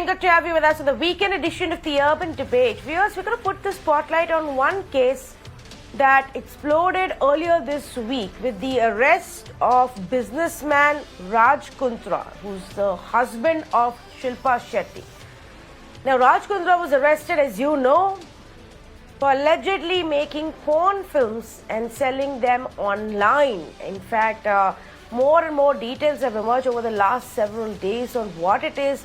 good to have you with us in the weekend edition of the Urban Debate. Viewers, we're going to put the spotlight on one case that exploded earlier this week with the arrest of businessman Raj Kundra, who's the husband of Shilpa Shetty. Now, Raj Kundra was arrested, as you know, for allegedly making porn films and selling them online. In fact, more and more details have emerged over the last several days on what it is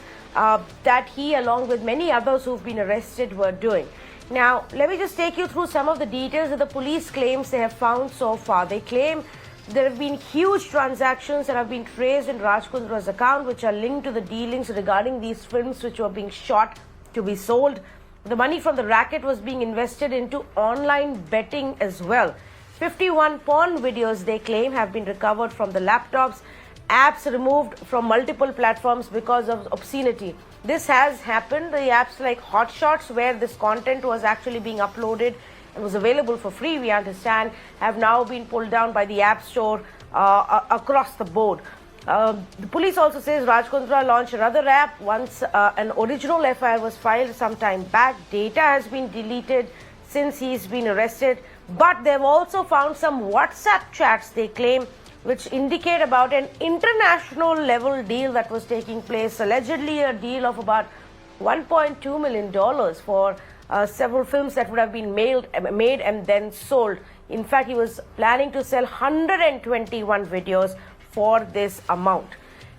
that he, along with many others who've been arrested, were doing. Now, let me just take you through some of the details that the police claims they have found so far. They claim there have been huge transactions that have been traced in Raj Kundra's account, which are linked to the dealings regarding these films which were being shot to be sold. The money from the racket was being invested into online betting as well. 51 porn videos, they claim, have been recovered from the laptops, apps removed from multiple platforms because of obscenity. This has happened. The apps like Hotshots, where this content was actually being uploaded and was available for free, we understand, have now been pulled down by the App Store across the board. The police also says Raj Kundra launched another app once an original FIR was filed some time back. Data has been deleted since he's been arrested, but they've also found some WhatsApp chats, they claim, which indicate about an international level deal that was taking place, allegedly a deal of about $1.2 million for several films that would have been made and then sold. In fact, he was planning to sell 121 videos for this amount.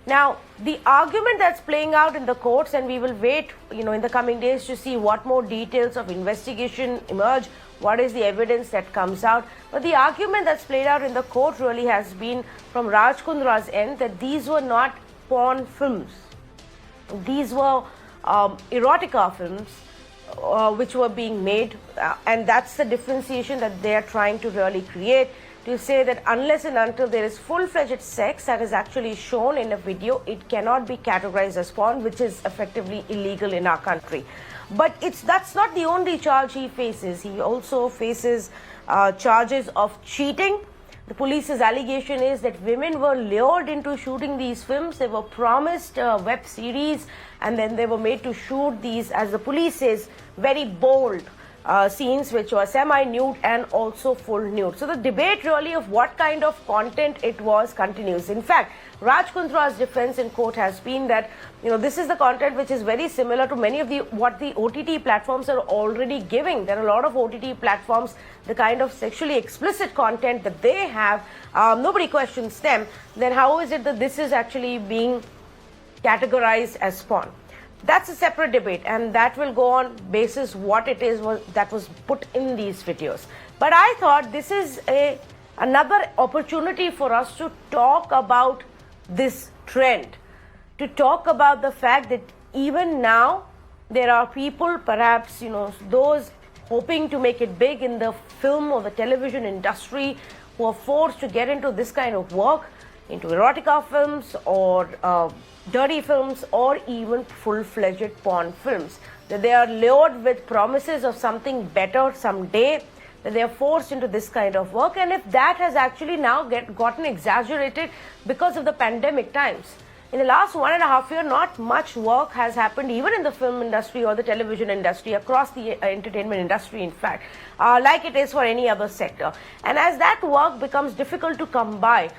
Now, the argument that's playing out in the courts, and we will wait, in the coming days to see what more details of investigation emerge, what is the evidence that comes out. But the argument that's played out in the court really has been from Raj Kundra's end that these were not porn films. These were erotica films which were being made, and that's the differentiation that they are trying to really create, to say that unless and until there is full-fledged sex that is actually shown in a video, it cannot be categorized as porn, which is effectively illegal in our country. But that's not the only charge he faces. He also faces charges of cheating. The police's allegation is that women were lured into shooting these films. They were promised web series, and then they were made to shoot these, as the police says, very bold scenes which were semi-nude and also full nude. So the debate really of what kind of content it was continues. In fact, Raj Kundra's defense in court has been that this is the content which is very similar to many of what the OTT platforms are already giving. There are a lot of OTT platforms, the kind of sexually explicit content that they have, nobody questions them. Then how is it that this is actually being categorized as porn? That's a separate debate, and that will go on basis what it is that was put in these videos. But I thought this is another opportunity for us to talk about this trend, to talk about the fact that even now there are people, perhaps those hoping to make it big in the film or the television industry, who are forced to get into this kind of work, into erotica films or dirty films or even full-fledged porn films. That they are lured with promises of something better someday, that they are forced into this kind of work. And if that has actually now gotten exaggerated because of the pandemic times. In the last 1.5 years, not much work has happened even in the film industry or the television industry, across the entertainment industry, in fact, like it is for any other sector. And as that work becomes difficult to come by,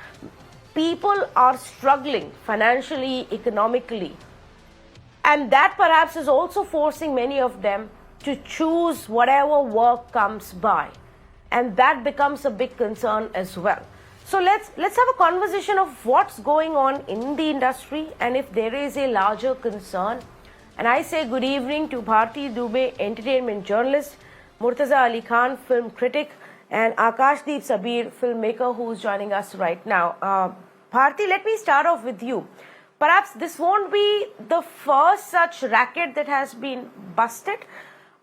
people are struggling financially, economically. And that perhaps is also forcing many of them to choose whatever work comes by. And that becomes a big concern as well. So let's have a conversation of what's going on in the industry and if there is a larger concern. And I say good evening to Bharti Dubey, entertainment journalist, Murtaza Ali Khan, film critic, and Akashdeep Sabir, filmmaker, who's joining us right now. Bharti, let me start off with you. Perhaps this won't be the first such racket that has been busted.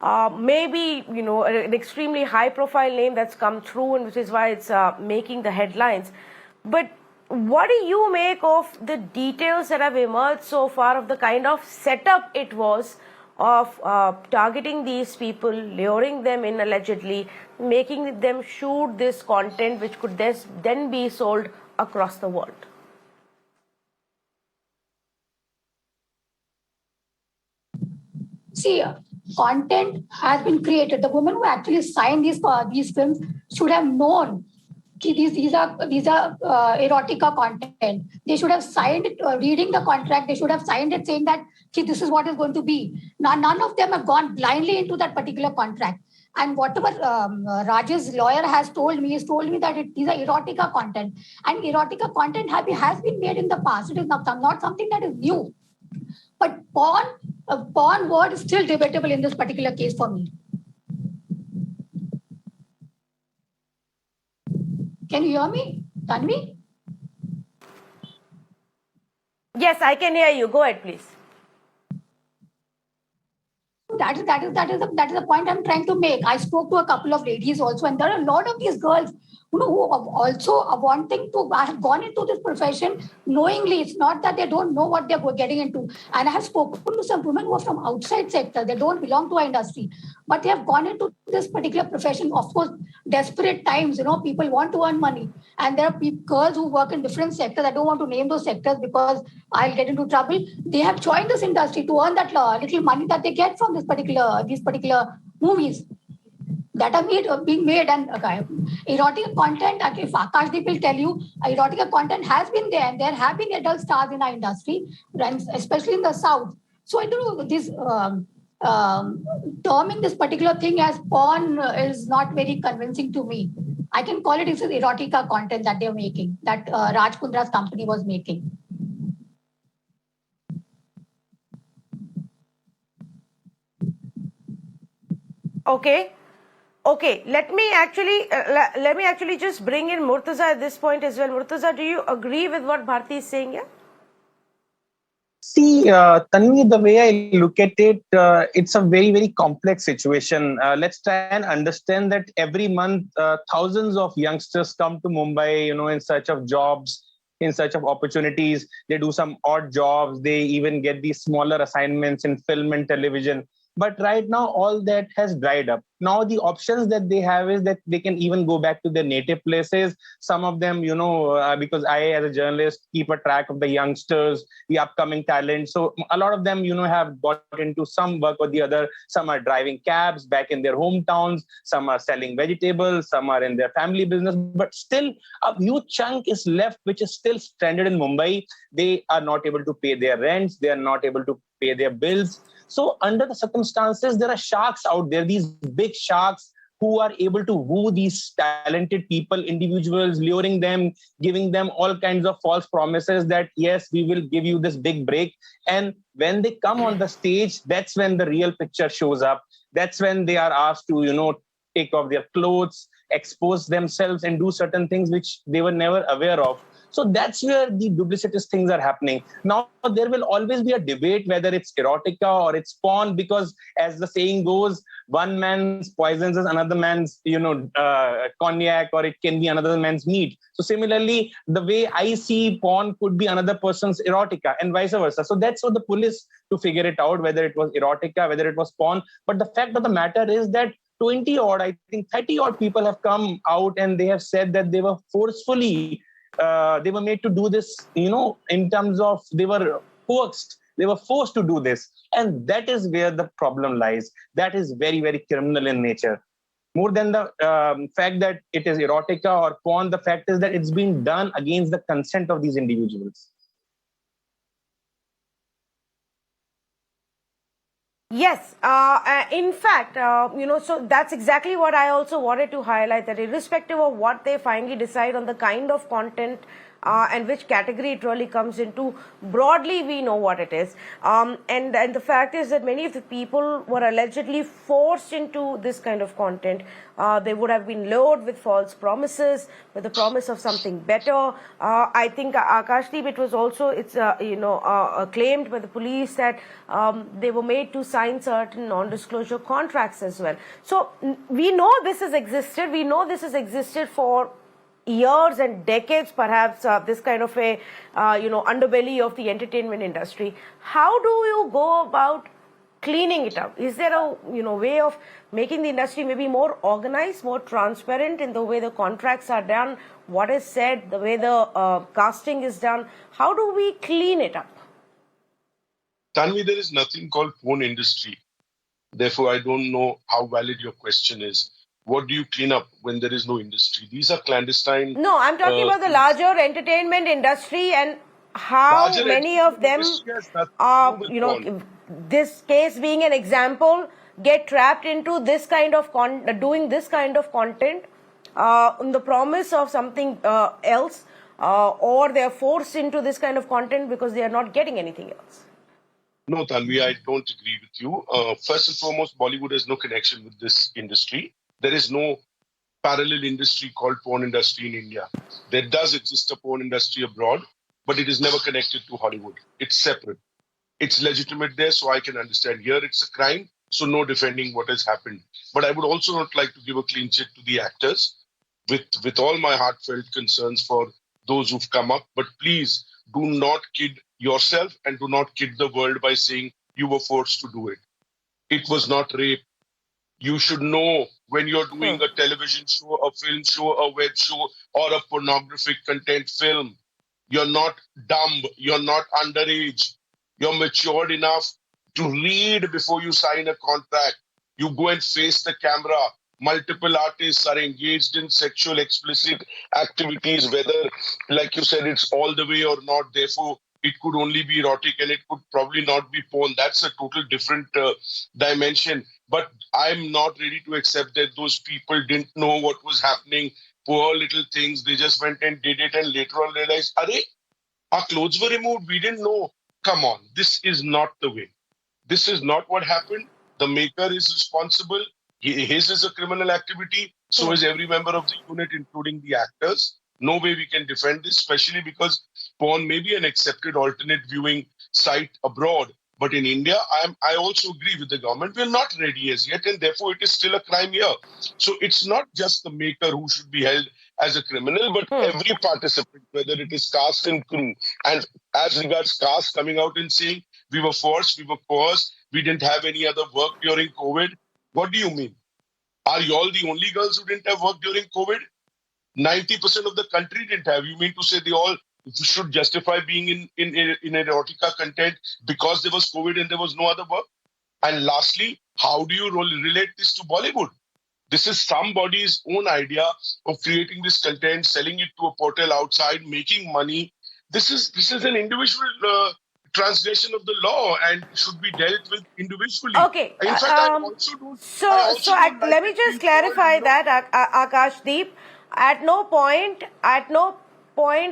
Maybe, an extremely high-profile name that's come through, and which is why it's making the headlines. But what do you make of the details that have emerged so far of the kind of setup it was of targeting these people, luring them in allegedly, making them shoot this content which could then be sold across the world? See, content has been created. The women who actually signed these films should have known these are erotica content. They should have signed it, reading the contract. They should have signed it saying that this is what is going to be. Now, none of them have gone blindly into that particular contract. And whatever Raj's lawyer has told me, that these are erotica content. And erotica content has been made in the past. It is not something that is new. But porn word is still debatable in this particular case for me. Can you hear me, Tanvi? Yes, I can hear you. Go ahead, please. That is the point I'm trying to make. I spoke to a couple of ladies also, and there are a lot of these girls who are also wanting to have gone into this profession knowingly. It's not that they don't know what they're getting into. And I have spoken to some women who are from outside sector. They don't belong to our industry, but they have gone into this particular profession. Of course, desperate times, people want to earn money. And there are girls who work in different sectors. I don't want to name those sectors because I'll get into trouble. They have joined this industry to earn that little money that they get from these particular movies that are being made. And erotic content, if Akashdeep will tell you, erotic content has been there, and there have been adult stars in our industry, especially in the South. So I don't know, this terming this particular thing as porn is not very convincing to me. I can call it as erotica content that they're making, that Raj Kundra's company was making. Okay. Let me actually just bring in Murtaza at this point as well. Murtaza, do you agree with what Bharti is saying here? See, Tanvi, the way I look at it, it's a very, very complex situation. Let's try and understand that every month, thousands of youngsters come to Mumbai, in search of jobs, in search of opportunities. They do some odd jobs. They even get these smaller assignments in film and television. But right now, all that has dried up. Now, the options that they have is that they can even go back to their native places. Some of them, because I, as a journalist, keep a track of the youngsters, the upcoming talent. So a lot of them, have got into some work or the other. Some are driving cabs back in their hometowns. Some are selling vegetables. Some are in their family business. But still, a huge chunk is left, which is still stranded in Mumbai. They are not able to pay their rents. They are not able to pay their bills. So under the circumstances, there are sharks out there, these big sharks who are able to woo these talented people, individuals, luring them, giving them all kinds of false promises that, yes, we will give you this big break. And when they come on the stage, that's when the real picture shows up. That's when they are asked to, take off their clothes, expose themselves and do certain things which they were never aware of. So that's where the duplicitous things are happening. Now, there will always be a debate whether it's erotica or it's porn, because as the saying goes, one man's poisons is another man's, cognac, or it can be another man's meat. So similarly, the way I see porn could be another person's erotica and vice versa. So that's for the police to figure it out, whether it was erotica, whether it was porn. But the fact of the matter is that 20 odd, I think 30 odd people have come out and they have said that they were forcefully they were made to do this, in terms of they were coaxed, they were forced to do this. And that is where the problem lies. That is very, very criminal in nature. More than the fact that it is erotica or porn, the fact is that it's being done against the consent of these individuals. Yes, in fact, so that's exactly what I also wanted to highlight, that irrespective of what they finally decide on the kind of content and which category it really comes into, broadly we know what it is. And the fact is that many of the people were allegedly forced into this kind of content. They would have been lured with false promises, with the promise of something better. I think Akashdeep, it was also, claimed by the police that they were made to sign certain non-disclosure contracts as well. So we know this has existed. We know this has existed for years and decades, perhaps, this kind of a, underbelly of the entertainment industry. How do you go about cleaning it up? Is there a, way of making the industry maybe more organized, more transparent in the way the contracts are done, what is said, the way the casting is done? How do we clean it up? Tanvi, there is nothing called porn industry. Therefore, I don't know how valid your question is. What do you clean up when there is no industry? These are clandestine. No, I'm talking about the larger entertainment industry and how Larger many of entertainment them industry has nothing to do are, with porn. this case being an example, get trapped into this kind of doing this kind of content in the promise of something else, or they're forced into this kind of content because they are not getting anything else. No, Tanvi, I don't agree with you. First and foremost, Bollywood has no connection with this industry. There is no parallel industry called porn industry in India. There does exist a porn industry abroad, but it is never connected to Hollywood. It's separate. It's legitimate there, so I can understand. Here it's a crime, so no defending what has happened. But I would also not like to give a clean chit to the actors with all my heartfelt concerns for those who've come up. But please do not kid yourself and do not kid the world by saying you were forced to do it. It was not rape. You should know when you're doing a television show, a film show, a web show, or a pornographic content film. You're not dumb. You're not underage. You're matured enough to read before you sign a contract. You go and face the camera. Multiple artists are engaged in sexual explicit activities, whether, like you said, it's all the way or not. Therefore, it could only be erotic and it could probably not be porn. That's a total different dimension. But I'm not ready to accept that those people didn't know what was happening. Poor little things. They just went and did it and later on realized, Arey, our clothes were removed. We didn't know. Come on. This is not the way. This is not what happened. The maker is responsible. His is a criminal activity. So is every member of the unit, including the actors. No way we can defend this, especially because porn may be an accepted alternate viewing site abroad. But in India, I also agree with the government. We're not ready as yet, and therefore it is still a crime here. So it's not just the maker who should be held as a criminal, but every participant, whether it is cast and crew. And as regards cast coming out and saying, we were forced, we were coerced, we didn't have any other work during COVID. What do you mean? Are you all the only girls who didn't have work during COVID? 90% of the country didn't have. You mean to say they all should justify being in erotica content because there was COVID and there was no other work? And lastly, how do you relate this to Bollywood? This is somebody's own idea of creating this content, selling it to a portal outside, making money. This is an individual transgression of the law and should be dealt with individually. Okay. In fact, I also don't. Let me just clarify that, Akashdeep. At no point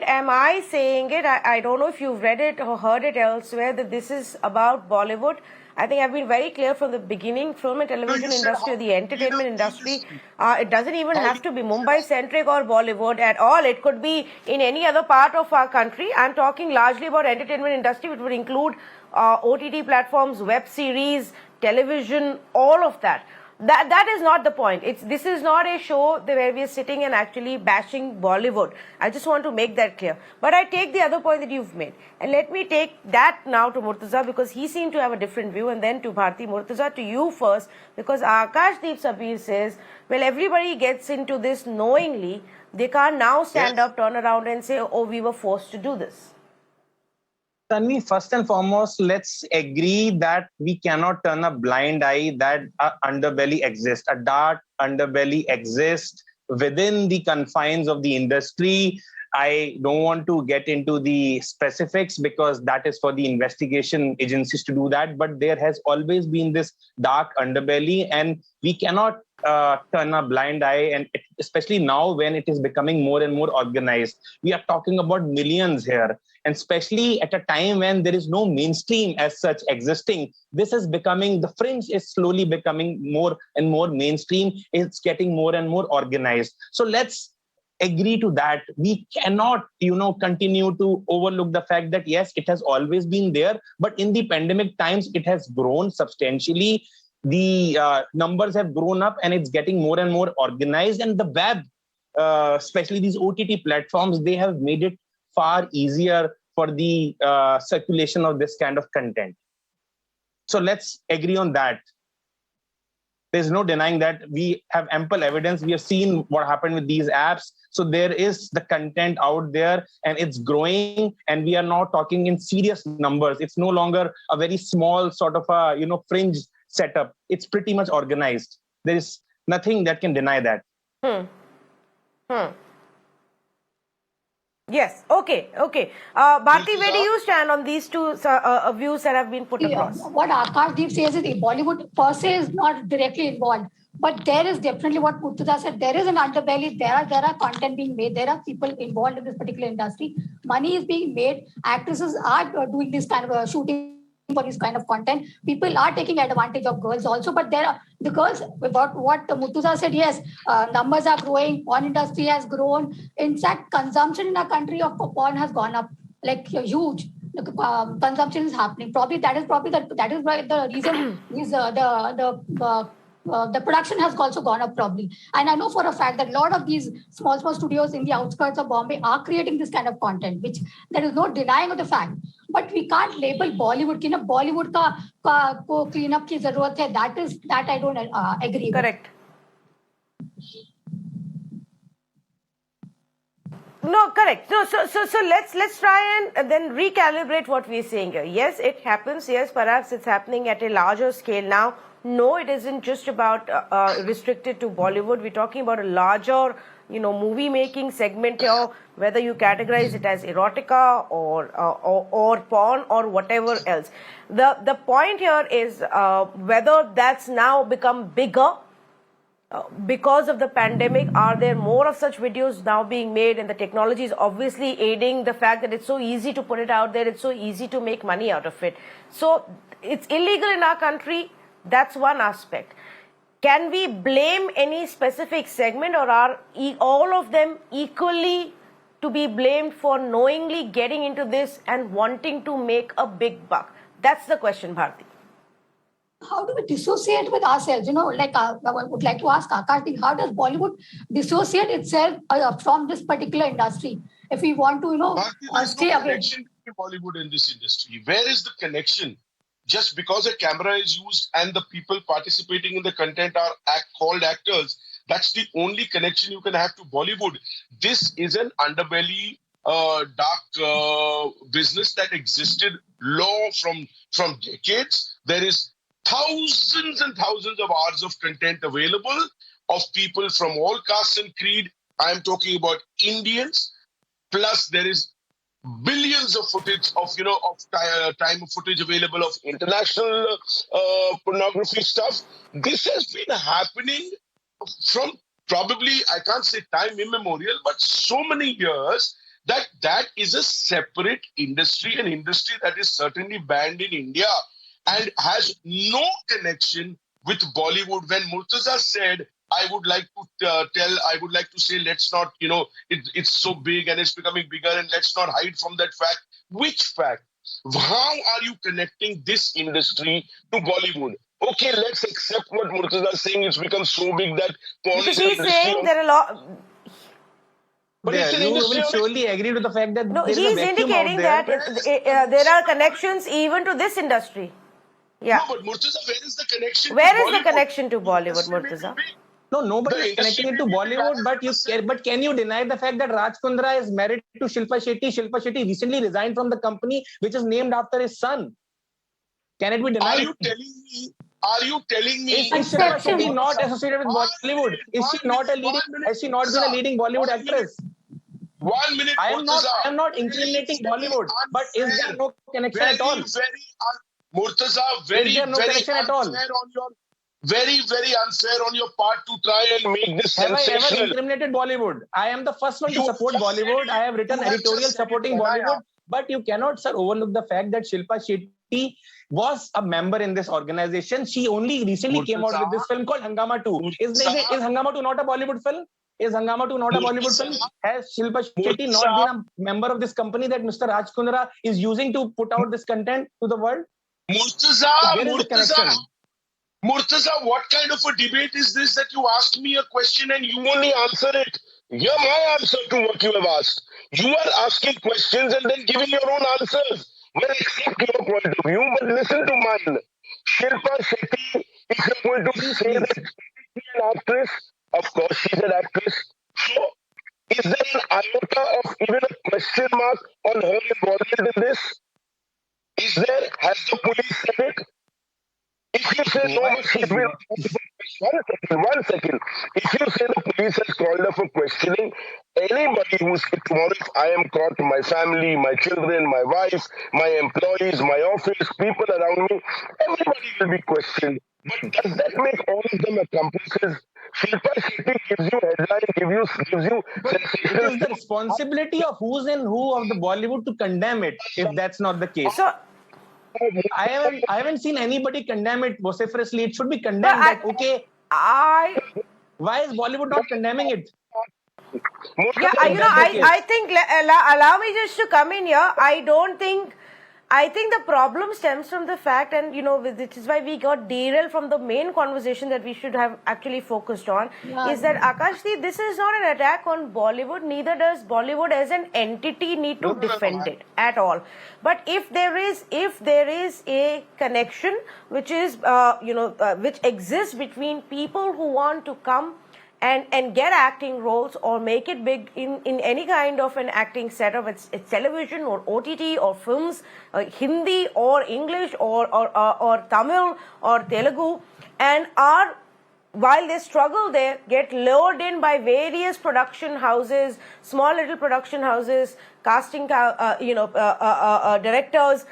am I saying it. I don't know if you've read it or heard it elsewhere that this is about Bollywood. I think I've been very clear from the beginning. Film and television industry, the entertainment industry, it doesn't even have to be Mumbai-centric or Bollywood at all. It could be in any other part of our country. I'm talking largely about entertainment industry, which would include OTT platforms, web series, television, all of that. That is not the point. This is not a show where we are sitting and actually bashing Bollywood. I just want to make that clear. But I take the other point that you've made. And let me take that now to Murtaza because he seemed to have a different view, and then to Bharti. Murtaza, to you first, because Akashdeep Sabir says, well, everybody gets into this knowingly. They can't now stand up, turn around and say, oh, we were forced to do this. Tanvi, first and foremost, let's agree that we cannot turn a blind eye that an underbelly exists. A dark underbelly exists within the confines of the industry. I don't want to get into the specifics because that is for the investigation agencies to do that. But there has always been this dark underbelly, and we cannot turn a blind eye, and especially now when it is becoming more and more organized. We are talking about millions here, and especially at a time when there is no mainstream as such existing. This is becoming, the fringe is slowly becoming more and more mainstream. It's getting more and more organized. So let's agree to that. We cannot, continue to overlook the fact that yes, it has always been there, but in the pandemic times, it has grown substantially. The numbers have grown up and it's getting more and more organized. And the web, especially these OTT platforms, they have made it far easier for the circulation of this kind of content. So let's agree on that. There's no denying that. We have ample evidence. We have seen what happened with these apps. So there is the content out there and it's growing, and we are now talking in serious numbers. It's no longer a very small sort of a, fringe set up. It's pretty much organized. There is nothing that can deny that. Yes. Okay. Bharti, where do you stand on these two views that have been put across? What Akashdeep says is Bollywood per se is not directly involved. But there is definitely what Murtuza said. There is an underbelly. There are content being made. There are people involved in this particular industry. Money is being made. Actresses are doing this kind of shooting for this kind of content. People are taking advantage of girls also. But there are the girls. What Murtuza said. Yes, numbers are growing. Porn industry has grown. In fact, consumption in our country of porn has gone up like huge. Consumption is happening. That is why the reason is the production has also gone up probably. And I know for a fact that a lot of these small studios in the outskirts of Bombay are creating this kind of content, which there is no denying of the fact. But we can't label Bollywood ki na Bollywood ko clean up ki zarurat hai. That I don't agree with. Correct. No, correct. No, so let's try and then recalibrate what we're saying here. Yes, it happens. Yes, perhaps it's happening at a larger scale now. No, it isn't just about restricted to Bollywood. We're talking about a larger, movie making segment here. Whether you categorize it as erotica or porn or whatever else. The point here is whether that's now become bigger. Because of the pandemic, are there more of such videos now being made, and the technology is obviously aiding the fact that it's so easy to put it out there, it's so easy to make money out of it. So it's illegal in our country. That's one aspect. Can we blame any specific segment, or are all of them equally to be blamed for knowingly getting into this and wanting to make a big buck? That's the question, Bharti. How do we dissociate with ourselves? I would like to ask Akash, how does Bollywood dissociate itself from this particular industry? If we want to, stay away. Connection to Bollywood in this industry. Where is the connection? Just because a camera is used and the people participating in the content are called actors, that's the only connection you can have to Bollywood. This is an underbelly, dark business that existed from decades. There is thousands and thousands of hours of content available of people from all castes and creed. I am talking about Indians. Plus, there is billions of footage of time of footage available of international pornography stuff. This has been happening from probably, I can't say time immemorial, but so many years that is a separate industry, an industry that is certainly banned in India and has no connection with Bollywood. When Murtuza said, I would like to say, let's not, it's so big and it's becoming bigger and let's not hide from that fact. Which fact? How are you connecting this industry to Bollywood? Okay, let's accept what Murtuza is saying. It's become so big that because he's saying there are a lot. But you will surely agree to the fact that no, he's indicating that there are connections even to this industry. Yeah. No, but Murtuza, where is the connection? Where is the connection to Bollywood, Murtuza? No, nobody is connecting it to Bollywood, but can you deny the fact that Raj Kundra is married to Shilpa Shetty? Shilpa Shetty recently resigned from the company which is named after his son. Can it be denied? Are you telling me? Is Shilpa Shetty not associated with Bollywood? Has she not been a leading Bollywood actress? 1 minute, I am not incriminating Bollywood, but is there no connection at all? Murtuza, very unfair on your part to try and make this sensational. Have I ever incriminated Bollywood? I am the first one to support Bollywood. I have written editorial supporting Bollywood. But you cannot, sir, overlook the fact that Shilpa Shetty was a member in this organization. She only recently came out with this film called Hangama 2. Is Hangama 2 not a Bollywood film? Is Hangama 2 not a Bollywood film? Has Shilpa Shetty not been a member of this company that Mr. Raj Kundra is using to put out this content to the world? Murtuza, what kind of a debate is this that you asked me a question and you only answer it? Hear my answer to what you have asked. You are asking questions and then giving your own answers. Well, accept your point of view, but listen to mine. Shilpa Shetty, if you're going to say that she's an actress, of course she's an actress. So, is there an iota of even a question mark on her involvement in this? Is there? Has the police said it? If you say no mercy has been one second. If you say the police has called up for questioning, anybody who said tomorrow if I am caught, my family, my children, my wife, my employees, my office, people around me, everybody will be questioned. But does that make all of them accomplices? Shilpa Shetty gives you headline, gives you But it is the responsibility of who's and who of the Bollywood to condemn it, if that's not the case. So, I haven't seen anybody condemn it vociferously. It should be condemned that, okay, why is Bollywood not condemning it? Yeah, I think, allow me just to come in here. I think the problem stems from the fact, and which is why we got derailed from the main conversation that we should have actually focused on, is that Akashdeep, this is not an attack on Bollywood, neither does Bollywood as an entity need to defend it at all. But if there is a connection which is, which exists between people who want to come and get acting roles or make it big in any kind of an acting setup, it's television or OTT or films, Hindi or English or Tamil or Telugu, and while they struggle there, get lured in by various production houses, small little production houses, casting, directors,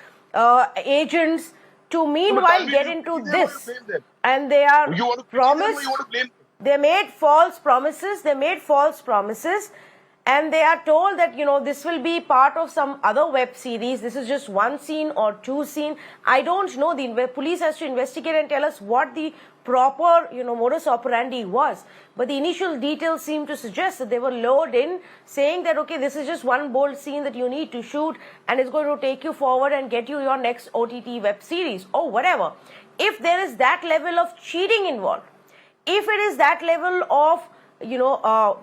agents, to meanwhile get into this, and they are promised. They made false promises. And they are told that, this will be part of some other web series. This is just one scene or two scene. I don't know. The police has to investigate and tell us what the proper, modus operandi was. But the initial details seem to suggest that they were lured in, saying that, okay, this is just one bold scene that you need to shoot, and it's going to take you forward and get you your next OTT web series or whatever. If there is that level of cheating involved, if it is that level of,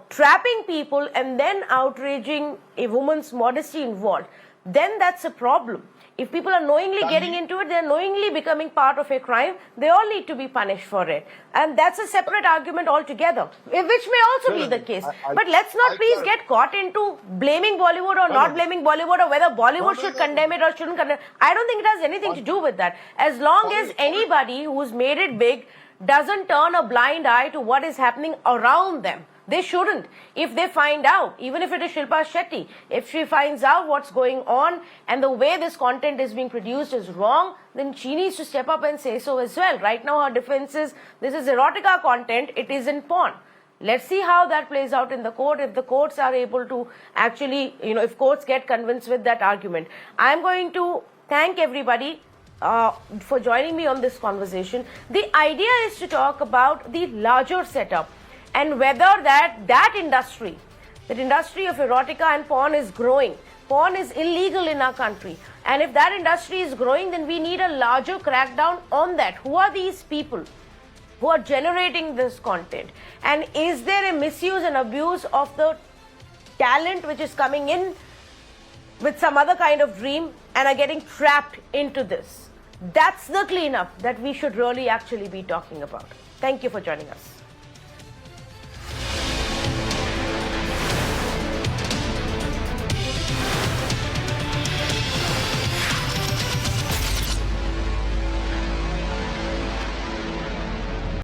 trapping people and then outraging a woman's modesty involved, then that's a problem. If people are knowingly getting into it, they're knowingly becoming part of a crime, they all need to be punished for it. And that's a separate argument altogether, which may also be the case. But let's not please get caught into blaming Bollywood or not blaming Bollywood, or whether Bollywood should condemn it or shouldn't condemn it. I don't think it has anything to do with that. As long as anybody who's made it big doesn't turn a blind eye to what is happening around them. They shouldn't. If they find out, even if it is Shilpa Shetty, if she finds out what's going on and the way this content is being produced is wrong, then she needs to step up and say so as well. Right now her defense is, this is erotica content, it isn't porn. Let's see how that plays out in the court, if the courts are able to actually, if courts get convinced with that argument. I'm going to thank everybody for joining me on this conversation. The idea is to talk about the larger setup and whether that industry of erotica and porn is growing. Porn is illegal in our country, and if that industry is growing, then we need a larger crackdown on that. Who are these people who are generating this content, and is there a misuse and abuse of the talent which is coming in with some other kind of dream and are getting trapped into this? That's the cleanup that we should really actually be talking about. Thank you for joining us.